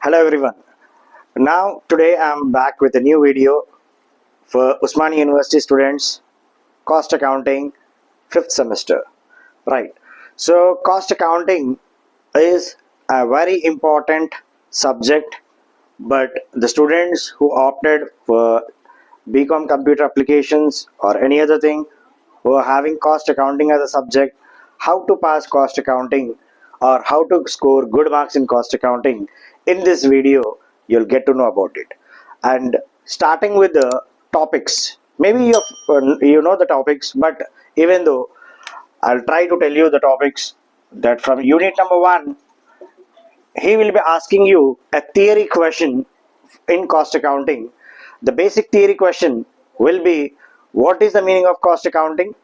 Hello everyone. Now today I'm back with a new video for Usmania University students, cost accounting 5th semester. Right. So cost accounting is a very important subject, but the students who opted for BCom computer applications or any other thing who are having cost accounting as a subject, how to pass cost accounting or how to score good marks in cost accounting, in this video you'll get to know about it. And starting with the topics, maybe you know the topics, but even though I'll try to tell you the topics, that from unit number 1 he will be asking you a theory question in cost accounting. The basic theory question will be, what is the meaning of cost accounting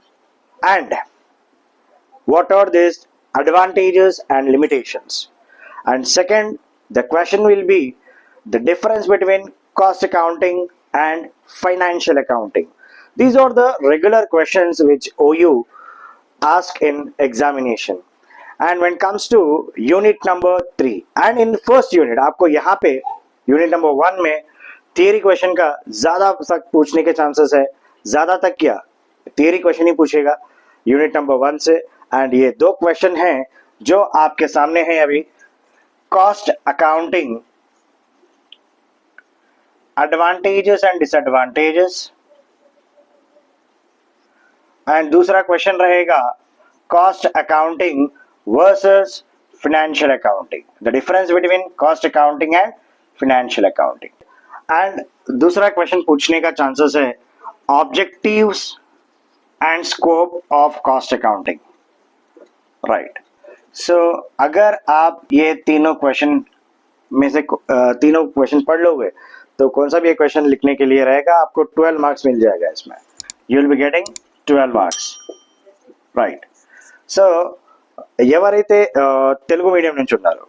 and what are these advantages and limitations. And second, the question will be the difference between cost accounting and financial accounting. These are the regular questions which OU ask in examination. And when it comes to unit number 3, and in first unit आपको यहाँ पे unit number 1 में theory question का ज़्यादा तक पूछने के chances है, ज़्यादा तक क्या थियरी क्वेश्चन ही पूछेगा यूनिट नंबर 1 से. एंड ये दो क्वेश्चन हैं जो आपके सामने हैं अभी, cost accounting advantages and disadvantages, and दूसरा क्वेश्चन रहेगा cost accounting versus financial accounting, the difference between cost accounting and financial accounting. And दूसरा क्वेश्चन पूछने का चांसेस है objectives and scope of cost accounting. Right. So अगर आप ये तीनों क्वेश्चन में से तीनों क्वेश्चन पढ़ लोगे तो कौन सा भी ये क्वेश्चन लिखने के लिए रहेगा, आपको 12 मार्क्स मिल जाएगा इसमें. You will be getting 12 marks. Right. So ఎవరైతే తెలుగు మీడియం నుంచి ఉన్నారో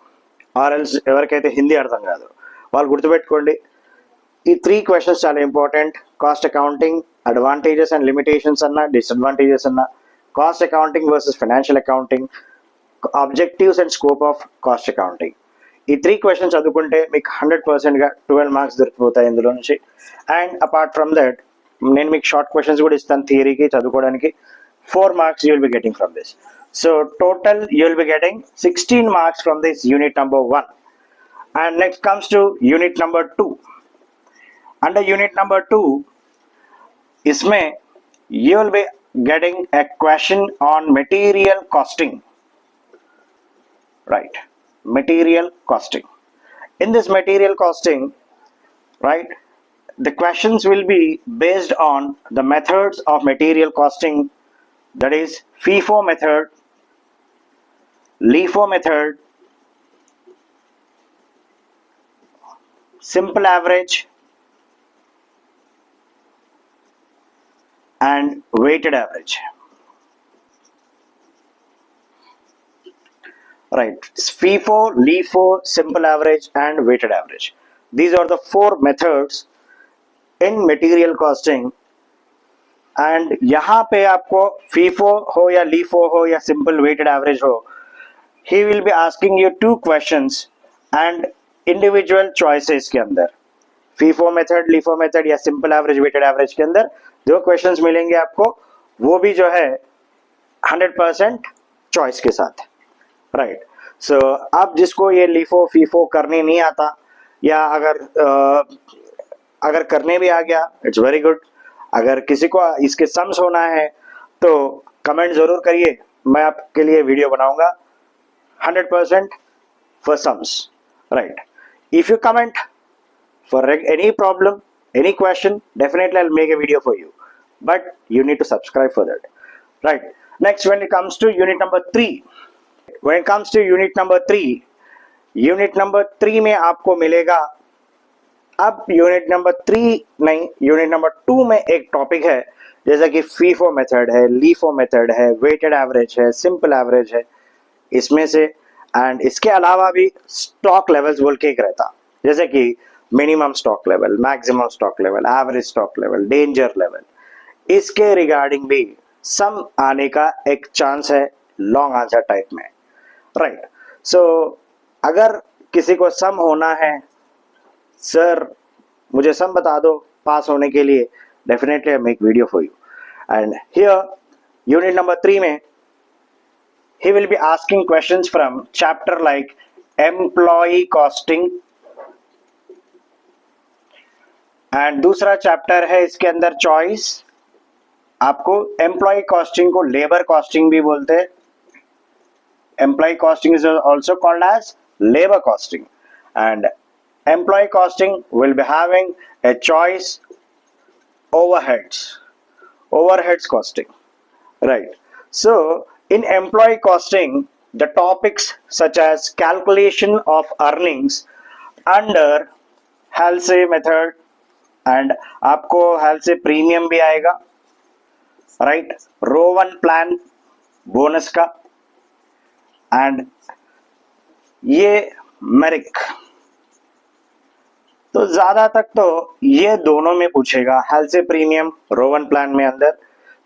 ఆర్ఎల్స్ ఎవరికైతే హిందీ అర్థం కాదు వాళ్ళు గుర్తుపెట్టుకోండి, ఈ 3 క్వశ్చన్స్ చాలా important. Cost accounting advantages and limitations అన్న, డిసడ్వాంటేజెస్ అన్న, cost accounting versus financial accounting, objectives and scope of cost accounting. ఈ 3 క్వశ్చన్స్ చదువుకుంటే మీకు 100%గా 12 మార్క్స్ దొరికిపోతాయి ఇందులో నుంచి. అండ్ అపార్ట్ ఫ్రమ్ దట్ నేను మీకు షార్ట్ క్వశ్చన్స్ కూడా ఇస్తాను థియరీకి చదువుకోవడానికి. 4 marks you will be getting from this. So total you will be getting 16 marks from this unit number 1. And next comes to unit number 2. Under unit number 2 इसमें you will be getting a question on material costing. Right, material costing. In this material costing, right, the questions will be based on the methods of material costing, that is FIFO method, LIFO method, simple average and weighted average. Right, FIFO, LIFO, simple average and weighted average. These are the 4 methods in material costing. and यहाँ पे आपको FIFO हो या LIFO हो या simple weighted average हो, he will be asking you 2 questions and individual choices के अंदर FIFO मेथड, LIFO मेथड या सिंपल एवरेज, वेटेड एवरेज के अंदर 2 क्वेश्चंस मिलेंगे आपको, वो भी जो है 100% चॉइस के साथ. राइट. सो आप जिसको ये LIFO FIFO करने नहीं आता या अगर करने भी आ गया इट्स वेरी गुड. अगर किसी को इसके सम्स होना है तो कमेंट ज़रूर करिए, मैं आपके लिए वीडियो बनाऊंगा 100% for sums. Right. If you comment for any problem, any question, definitely I'll make a video for you, but you need to subscribe for that. Right. Next, when it comes to unit number 3, when it comes to unit number 3 में आपको मिलेगा, अब unit number 3 नहीं, unit number 2 में एक topic है जैसा कि FIFO मेथड है, LIFO मेथड है, वेटेड एवरेज है, सिंपल एवरेज है, इसमें से. एंड इसके अलावा भी स्टॉक लेवल्स बोल के एक रहता, जैसे कि minimum stock level, maximum stock level, average stock level, danger level, इसके रिगार्डिंग भी सम आने का एक चांस है लॉन्ग आंसर टाइप में. राइट. सो अगर किसी को सम होना है, सर मुझे सम बता दो पास होने के लिए, definitely I make video for you. And here unit number 3 में he will be asking questions from chapter like employee costing, and दूसरा चैप्टर है इसके अंदर चॉइस. आपको एम्प्लॉय कॉस्टिंग को लेबर कॉस्टिंग भी बोलते हैं. Employee costing is also called as labour costing, and employee costing will be having a choice overheads costing, right? So in employee costing, the topics such as calculation of earnings under Halsey method, and आपको Halsey premium भी आएगा, right? रो 1 plan bonus का, and ये मेरिक. तो ज्यादा तक तो ये दोनों में पूछेगा, हेल्थ प्रीमियम रो 1 प्लान में अंदर.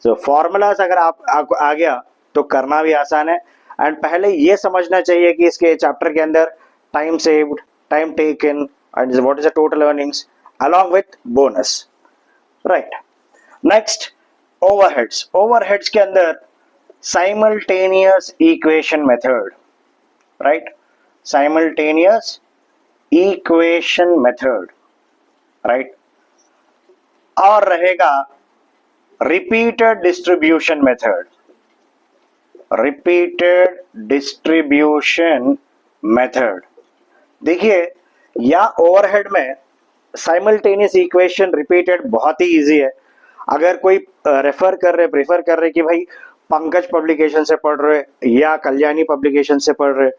सो फॉर्मूलाज अगर आपको आ गया तो करना भी आसान है. एंड पहले ये समझना चाहिए कि इसके चैप्टर के अंदर time saved, time taken and what is the total earnings along with bonus, right. Next overheads. Overheads के अंदर simultaneous equation method, right. Simultaneous equation method, right. और रहेगा repeated distribution method. Repeated distribution method. देखिए या overhead में simultaneous equation repeated बहुत ही easy है. अगर कोई प्रेफर कर रहे कि भाई पंकज पब्लिकेशन से पढ़ रहे या कल्याणी पब्लिकेशन से पढ़ रहे,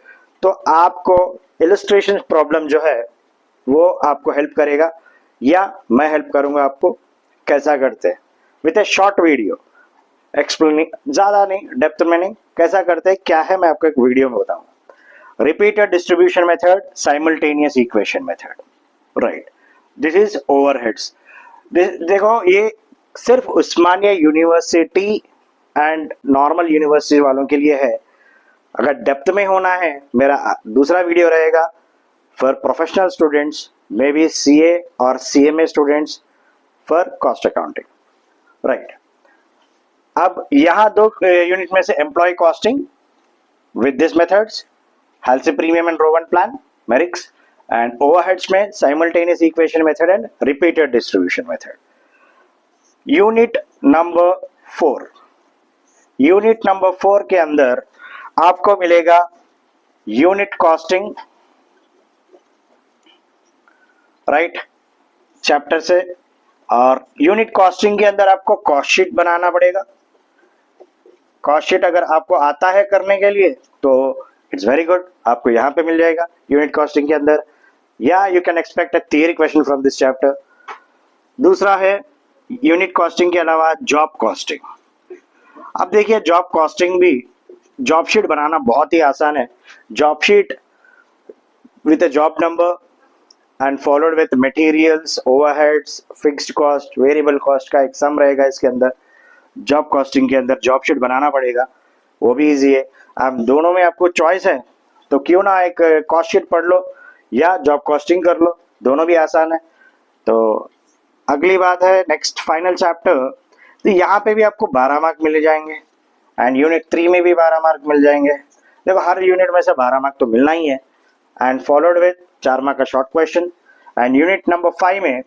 तो आपको इलस्ट्रेशन प्रॉब्लम जो है वो आपको हेल्प करेगा, या मैं हेल्प करूंगा आपको कैसा करते हैं with A short video explaining. ज्यादा नहीं, डेप्थ में नहीं, कैसा करते हैं क्या है मैं आपको एक वीडियो में बताऊंगा. Repeated distribution method, simultaneous equation method, right. This is overheads. देखो ये सिर्फ उस्मानिया यूनिवर्सिटी एंड नॉर्मल यूनिवर्सिटी वालों के लिए है. अगर डेप्थ में होना है, मेरा दूसरा वीडियो रहेगा for professional students, may be CA और CMA students for cost accounting, right. अब यहाँ दो यूनिट में से employ costing with this methods, health premium and row 1 plan, Merrick's, and overheads में simultaneous equation method and repeated distribution method. Unit number 4. Unit number 4 के अंदर आपको मिलेगा यूनिट कॉस्टिंग, राइट, चैप्टर से. और यूनिट कॉस्टिंग के अंदर आपको कॉस्ट शीट बनाना पड़ेगा. कॉस्ट शीट अगर आपको आता है करने के लिए तो इट्स वेरी गुड, आपको यहाँ पे मिल जाएगा यूनिट कॉस्टिंग के अंदर, या you can expect a theory question from this chapter. दूसरा है यूनिट कॉस्टिंग के अलावा जॉब कॉस्टिंग. अब देखिए जॉब कॉस्टिंग भी, जॉब शीट बनाना बहुत ही आसान है. Job sheet with a job number and followed with materials, overheads, fixed cost, variable cost का एक सम रहेगा इसके अंदर. जॉब कॉस्टिंग के अंदर जॉब शीट बनाना पड़ेगा, वो भी इजी है. अब दोनों में आपको चॉइस है तो क्यों ना एक कॉस्ट शीट पढ़ लो या जॉब कॉस्टिंग कर लो, दोनों भी आसान है. तो अगली बात है नेक्स्ट फाइनल चैप्टर. तो यहाँ पे भी आपको 12 मार्क मिल जाएंगे एंड यूनिट 3 में भी 12 मार्क मिल जाएंगे. देखो हर यूनिट में से 12 मार्क तो मिलना ही है, एंड फॉलोड विद 4 मार्क का short question. And unit number 5 में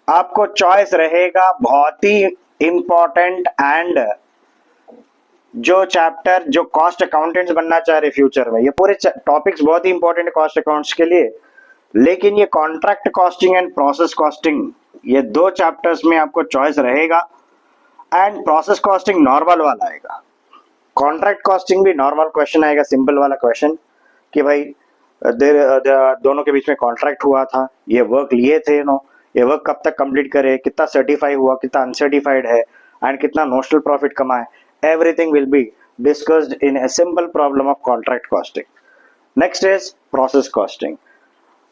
आपको चॉइस रहेगा बहुत ही इंपॉर्टेंट, एंड जो चैप्टर जो कॉस्ट अकाउंटेंट्स बनना चाह रहे फ्यूचर में, ये पूरे टॉपिक्स बहुत ही इंपॉर्टेंट है कॉस्ट अकाउंट्स के लिए. लेकिन ये contract costing and process costing, ये 2 चैप्टर्स में आपको चॉइस रहेगा. एंड प्रोसेस कॉस्टिंग नॉर्मल वाला आएगा, कॉन्ट्रैक्ट कॉस्टिंग भी नॉर्मल क्वेश्चन आएगा, सिंपल वाला क्वेश्चन कि भाई दोनों के बीच में कॉन्ट्रैक्ट हुआ था, ये वर्क लिए थे, ये वर्क कब तक कंप्लीट करे, कितना सर्टिफाई हुआ, कितना अनसर्टिफाइड है, एंड कितना नोशनल प्रॉफिट कमाए. Everything will be discussed in a simple problem of contract costing. Next is process costing.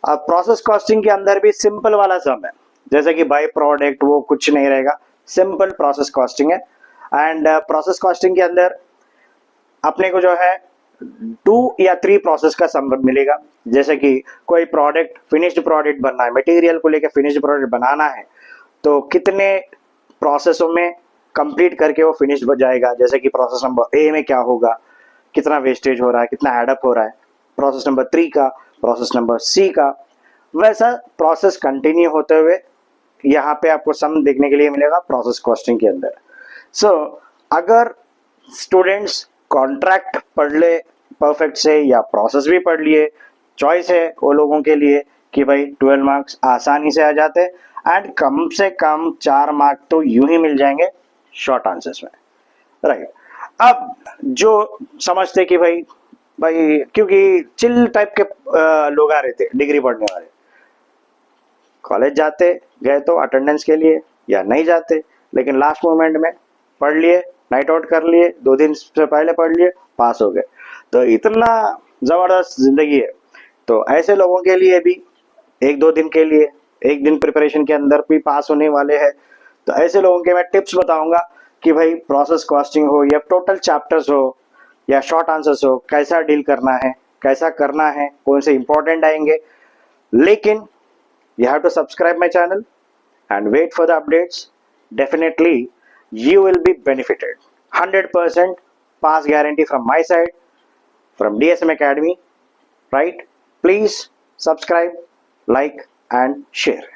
अब प्रोसेस कॉस्टिंग के अंदर भी सिंपल वाला सम है, जैसे कि बाय प्रोडक्ट, वो कुछ नहीं रहेगा, सिंपल प्रोसेस कॉस्टिंग है. एंड प्रोसेस कॉस्टिंग के अंदर अपने को जो है 2 या 3 प्रोसेस का सम मिलेगा। जैसे कि कोई प्रोडक्ट, फिनिश्ड प्रोडक्ट बनना है, मटेरियल को लेकर फिनिश्ड प्रोडक्ट बनाना है, तो कितने प्रोसेसों में कंप्लीट करके वो फिनिश हो जाएगा। जैसे कि प्रोसेस नंबर ए में क्या होगा, कितना वेस्टेज हो रहा है, कितना एडअप हो रहा है, प्रोसेस नंबर 3 का, प्रोसेस नंबर सी का, वैसा प्रोसेस कंटिन्यू होते हुए यहाँ पे आपको सम देखने के लिए मिलेगा प्रोसेस कॉस्टिंग के अंदर। सो अगर स्टूडेंट्स कॉन्ट्रैक्ट पढ़ ले परफेक्ट से या प्रोसेस भी पढ़ लिए, चॉइस है वो लोगों के लिए कि भाई 12 मार्क्स आसानी से आ जाते एंड कम से कम 4 मार्क तो यूं ही मिल जाएंगे शॉर्ट आंसर्स में, राइट। अब जो समझते कि भाई क्योंकि चिल टाइप के लोग आ रहे थे डिग्री पढ़ने वाले, कॉलेज जाते गए तो अटेंडेंस के लिए या नहीं जाते, लेकिन लास्ट मोमेंट में पढ़ लिए, नाइट आउट कर लिए, 2 दिन से पहले पढ़ लिए, पास हो गए। तो इतना ज़बरदस्त ज़िंदगी है। तो ऐसे लोगों के लिए भी 1-2 दिन के लिए, 1 दिन प्रिपरेशन के अंदर भी पास होने वाले हैं। तो ऐसे लोगों के मैं टिप्स बताऊंगा कि भाई प्रोसेस कॉस्टिंग हो या टोटल चैप्टर्स हो या शॉर्ट आंसर्स हो, कैसा डील करना है, कैसा करना है, कौन से इंपॉर्टेंट आएंगे। लेकिन you have to subscribe my channel and wait for the updates. Definitely you will be benefited. 100% pass guarantee from my side, from DSM Academy, right? Please subscribe, like and share.